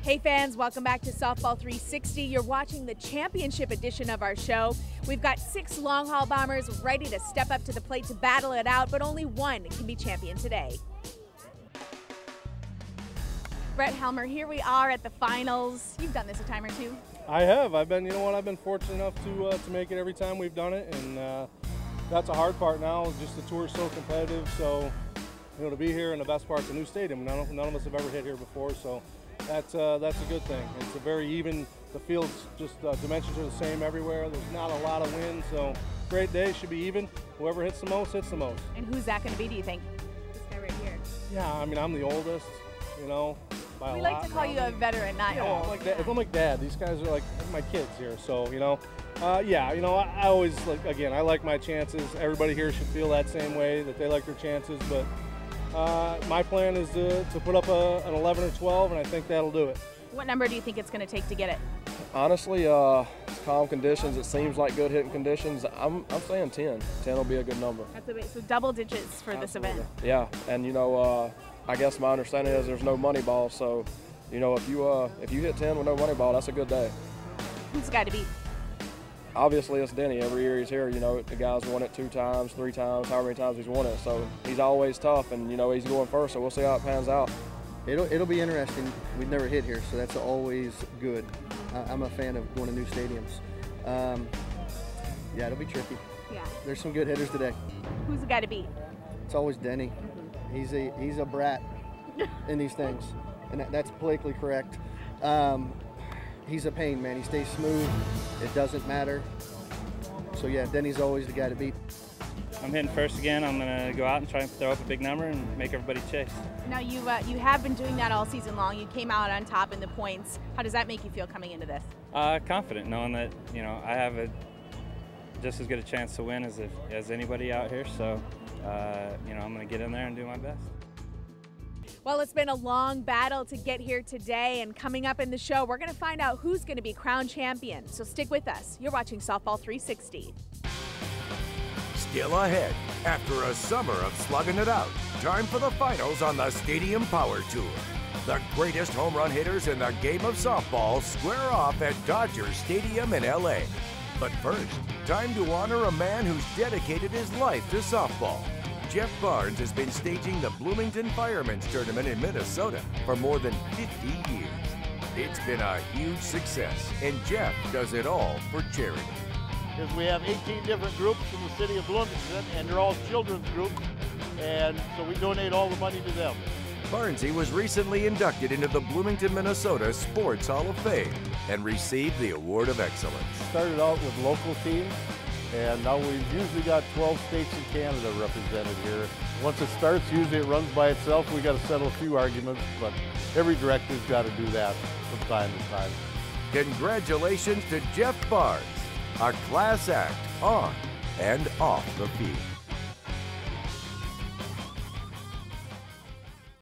Hey fans, welcome back to Softball 360. You're watching the championship edition of our show. We've got 6 long haul bombers ready to step up to the plate to battle it out, but only one can be champion today. Brett Helmer, here we are at the finals. You've done this a time or two. I have. I've been fortunate enough to make it every time we've done it, and that's a hard part now. Just the tour is so competitive, so to be here in the best part of the new stadium. None of us have ever hit here before, so that's a good thing. It's a very even. The field's just dimensions are the same everywhere. There's not a lot of wind, so great day. Should be even. Whoever hits the most hits the most. And who's that going to be? Do you think? This guy right here. Yeah, I mean I'm the oldest. By we a like lot, to call you a veteran, not old. I'm like dad. These guys are like my kids here, so I always I like my chances. Everybody here should feel that same way, that they like their chances. But my plan is to put up an 11 or 12, and I think that'll do it. What number do you think it's going to take to get it? Honestly, calm conditions. It seems like good hitting conditions. I'm saying 10. 10 will be a good number. So double digits for this event. Yeah, and I guess my understanding is there's no money ball. So, if you hit 10 with no money ball, that's a good day. Who's the guy to beat? Obviously, it's Denny. Every year he's here. The guy's won it 2 times, 3 times, however many times he's won it. So he's always tough, and he's going first. So we'll see how it pans out. It'll be interesting. We've never hit here, so that's always good. I'm a fan of going to new stadiums. Yeah, it'll be tricky. Yeah. There's some good hitters today. Who's the guy to beat? It's always Denny. He's a brat in these things, and that's politically correct. He's a pain, man. He stays smooth. It doesn't matter. So yeah, Denny's always the guy to beat. I'm hitting first again. I'm going to go out and try and throw up a big number and make everybody chase. Now you have been doing that all season long. You came out on top in the points. How does that make you feel coming into this? Confident, knowing that I have just as good a chance to win as anybody out here. So I'm going to get in there and do my best. Well, it's been a long battle to get here today, and coming up in the show, we're going to find out who's going to be crowned champion. So stick with us. You're watching Softball 360. Still ahead, after a summer of slugging it out, time for the finals on the Stadium Power Tour. The greatest home run hitters in the game of softball square off at Dodger Stadium in LA. But first, time to honor a man who's dedicated his life to softball. Jeff Barnes has been staging the Bloomington Fireman's Tournament in Minnesota for more than 50 years. It's been a huge success, and Jeff does it all for charity. We have 18 different groups in the city of Bloomington, and they're all children's groups, and so we donate all the money to them. Barnesy was recently inducted into the Bloomington, Minnesota Sports Hall of Fame and received the Award of Excellence. Started out with local teams, and now we've usually got 12 states in Canada represented here. Once it starts, usually it runs by itself. We got to settle a few arguments, but every director's got to do that from time to time. Congratulations to Jeff Barnes, a class act on and off the field.